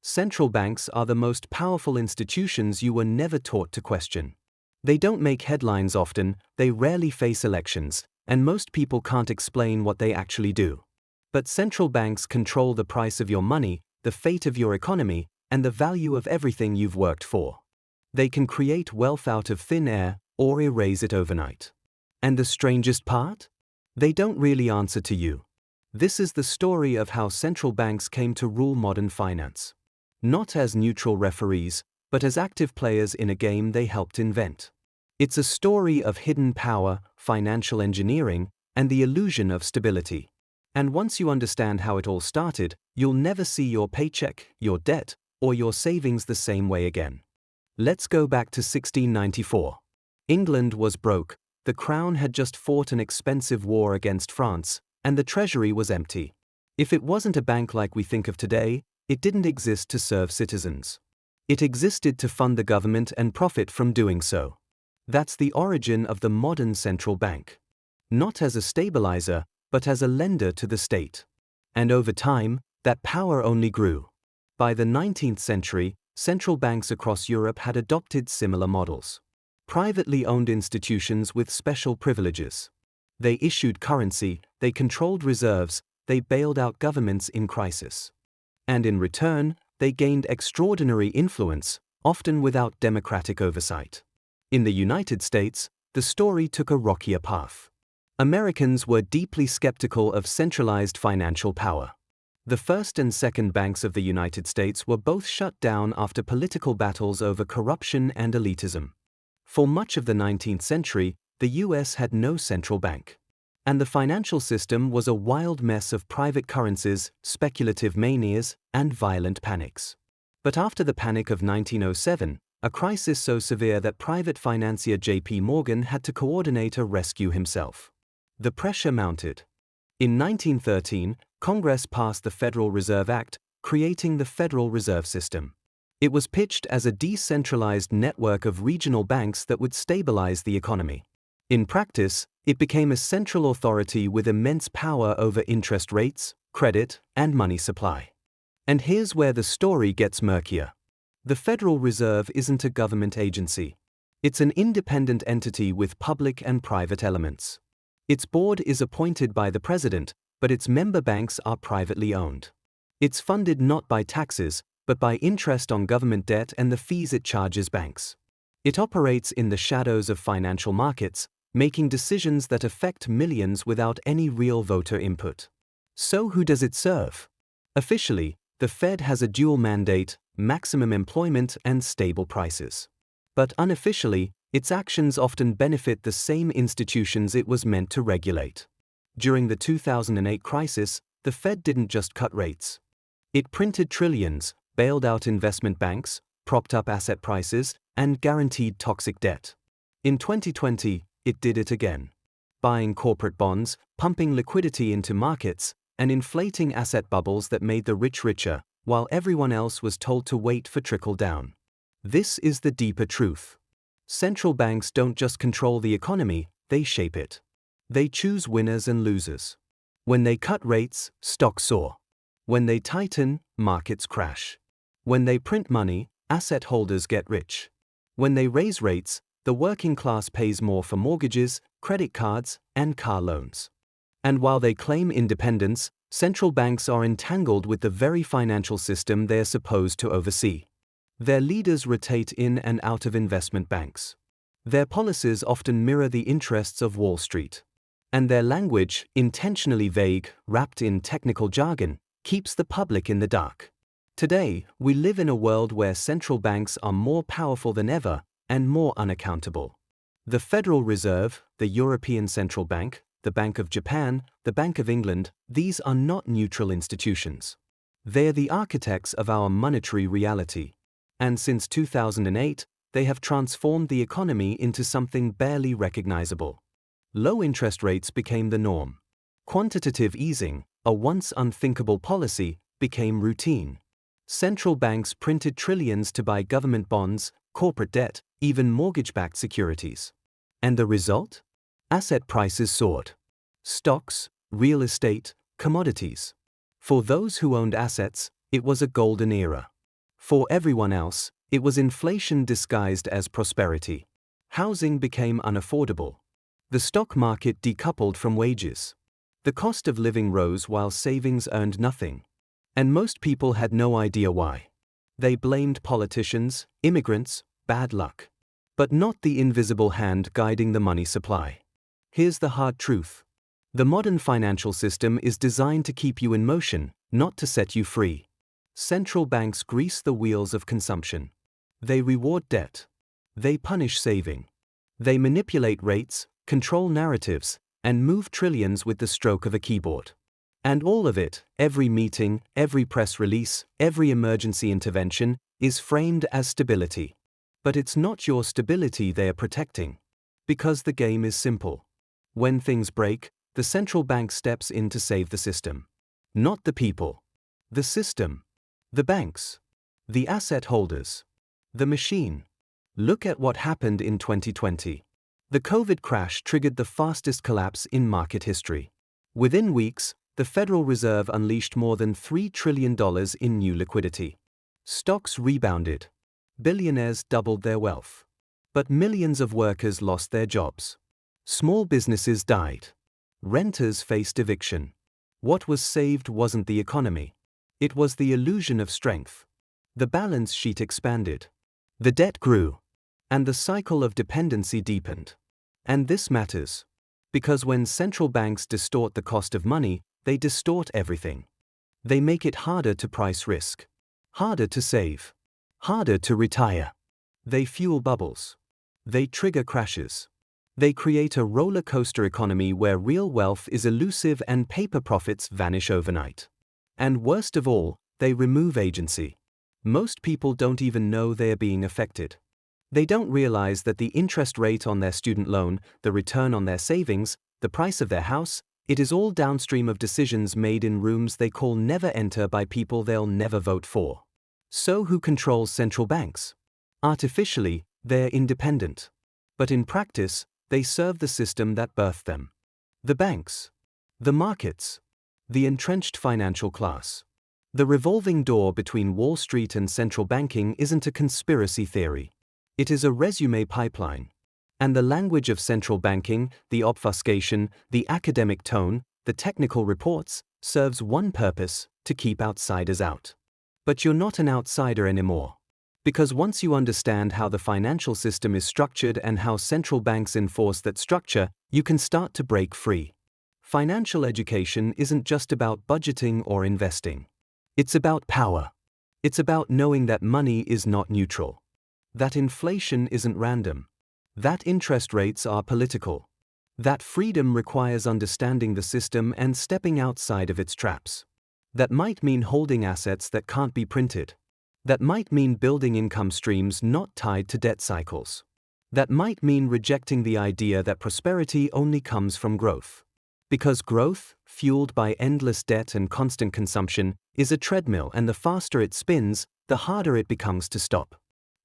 Central banks are the most powerful institutions you were never taught to question. They don't make headlines often, they rarely face elections, and most people can't explain what they actually do. But central banks control the price of your money, the fate of your economy, and the value of everything you've worked for. They can create wealth out of thin air or erase it overnight. And the strangest part? They don't really answer to you. This is the story of how central banks came to rule modern finance. Not as neutral referees, but as active players in a game they helped invent. It's a story of hidden power, financial engineering, and the illusion of stability. And once you understand how it all started, you'll never see your paycheck, your debt, or your savings the same way again. Let's go back to 1694. England was broke, the crown had just fought an expensive war against France, and the treasury was empty. If it wasn't a bank like we think of today, it didn't exist to serve citizens. It existed to fund the government and profit from doing so. That's the origin of the modern central bank. Not as a stabilizer, but as a lender to the state. And over time, that power only grew. By the 19th century, central banks across Europe had adopted similar models. Privately owned institutions with special privileges. They issued currency, they controlled reserves, they bailed out governments in crisis. And in return, they gained extraordinary influence, often without democratic oversight. In the United States, the story took a rockier path. Americans were deeply skeptical of centralized financial power. The first and second banks of the United States were both shut down after political battles over corruption and elitism. For much of the 19th century, the US had no central bank. And the financial system was a wild mess of private currencies, speculative manias, and violent panics. But after the Panic of 1907, a crisis so severe that private financier J.P. Morgan had to coordinate a rescue himself. The pressure mounted. In 1913, Congress passed the Federal Reserve Act, creating the Federal Reserve System. It was pitched as a decentralized network of regional banks that would stabilize the economy. In practice, it became a central authority with immense power over interest rates, credit, and money supply. And here's where the story gets murkier. The Federal Reserve isn't a government agency. It's an independent entity with public and private elements. Its board is appointed by the president, but its member banks are privately owned. It's funded not by taxes, but by interest on government debt and the fees it charges banks. It operates in the shadows of financial markets, making decisions that affect millions without any real voter input. So who does it serve? Officially, the Fed has a dual mandate: maximum employment and stable prices. But unofficially, its actions often benefit the same institutions it was meant to regulate. During the 2008 crisis, the Fed didn't just cut rates. It printed trillions, bailed out investment banks, propped up asset prices, and guaranteed toxic debt. In 2020, it did it again. Buying corporate bonds, pumping liquidity into markets, and inflating asset bubbles that made the rich richer, while everyone else was told to wait for trickle-down. This is the deeper truth. Central banks don't just control the economy, they shape it. They choose winners and losers. When they cut rates, stocks soar. When they tighten, markets crash. When they print money, asset holders get rich. When they raise rates, the working class pays more for mortgages, credit cards, and car loans. And while they claim independence, central banks are entangled with the very financial system they are supposed to oversee. Their leaders rotate in and out of investment banks. Their policies often mirror the interests of Wall Street. And their language, intentionally vague, wrapped in technical jargon, keeps the public in the dark. Today, we live in a world where central banks are more powerful than ever and more unaccountable. The Federal Reserve, the European Central Bank, the Bank of Japan, the Bank of England, these are not neutral institutions. They are the architects of our monetary reality. And since 2008, they have transformed the economy into something barely recognizable. Low interest rates became the norm. Quantitative easing, a once unthinkable policy, became routine. Central banks printed trillions to buy government bonds, corporate debt, even mortgage-backed securities. And the result? Asset prices soared. Stocks, real estate, commodities. For those who owned assets, it was a golden era. For everyone else, it was inflation disguised as prosperity. Housing became unaffordable. The stock market decoupled from wages. The cost of living rose while savings earned nothing. And most people had no idea why. They blamed politicians, immigrants, bad luck. But not the invisible hand guiding the money supply. Here's the hard truth. The modern financial system is designed to keep you in motion, not to set you free. Central banks grease the wheels of consumption. They reward debt. They punish saving. They manipulate rates, control narratives, and move trillions with the stroke of a keyboard. And all of it, every meeting, every press release, every emergency intervention, is framed as stability. But it's not your stability they are protecting. Because the game is simple. When things break, the central bank steps in to save the system. Not the people. The system. The banks. The asset holders. The machine. Look at what happened in 2020. The COVID crash triggered the fastest collapse in market history. Within weeks, the Federal Reserve unleashed more than $3 trillion in new liquidity. Stocks rebounded. Billionaires doubled their wealth. But millions of workers lost their jobs. Small businesses died. Renters faced eviction. What was saved wasn't the economy. It was the illusion of strength. The balance sheet expanded. The debt grew. And the cycle of dependency deepened. And this matters. Because when central banks distort the cost of money, they distort everything. They make it harder to price risk. Harder to save. Harder to retire. They fuel bubbles. They trigger crashes. They create a roller coaster economy where real wealth is elusive and paper profits vanish overnight. And worst of all, they remove agency. Most people don't even know they are being affected. They don't realize that the interest rate on their student loan, the return on their savings, the price of their house, it is all downstream of decisions made in rooms they call never enter by people they'll never vote for. So who controls central banks? Artificially, they're independent. But in practice, they serve the system that birthed them. The banks. The markets. The entrenched financial class. The revolving door between Wall Street and central banking isn't a conspiracy theory. It is a resume pipeline. And the language of central banking, the obfuscation, the academic tone, the technical reports, serves one purpose: to keep outsiders out. But you're not an outsider anymore. Because once you understand how the financial system is structured and how central banks enforce that structure, you can start to break free. Financial education isn't just about budgeting or investing. It's about power. It's about knowing that money is not neutral. That inflation isn't random. That interest rates are political. That freedom requires understanding the system and stepping outside of its traps. That might mean holding assets that can't be printed. That might mean building income streams not tied to debt cycles. That might mean rejecting the idea that prosperity only comes from growth. Because growth, fueled by endless debt and constant consumption, is a treadmill, and the faster it spins, the harder it becomes to stop.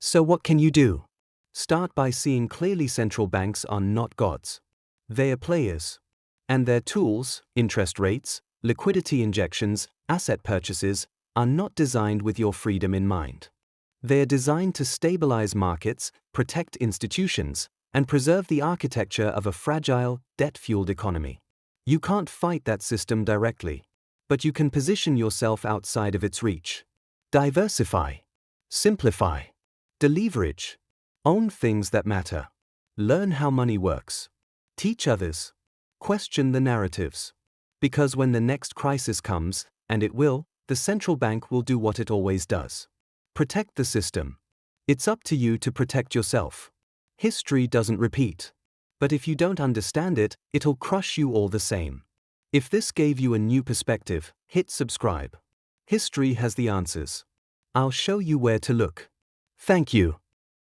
So what can you do? Start by seeing clearly central banks are not gods. They are players. And their tools, interest rates, liquidity injections, asset purchases, are not designed with your freedom in mind. They are designed to stabilize markets, protect institutions, and preserve the architecture of a fragile, debt-fueled economy. You can't fight that system directly, but you can position yourself outside of its reach. Diversify. Simplify. Deleverage. Own things that matter. Learn how money works. Teach others. Question the narratives. Because when the next crisis comes, and it will, the central bank will do what it always does. Protect the system. It's up to you to protect yourself. History doesn't repeat. But if you don't understand it, it'll crush you all the same. If this gave you a new perspective, hit subscribe. History has the answers. I'll show you where to look. Thank you.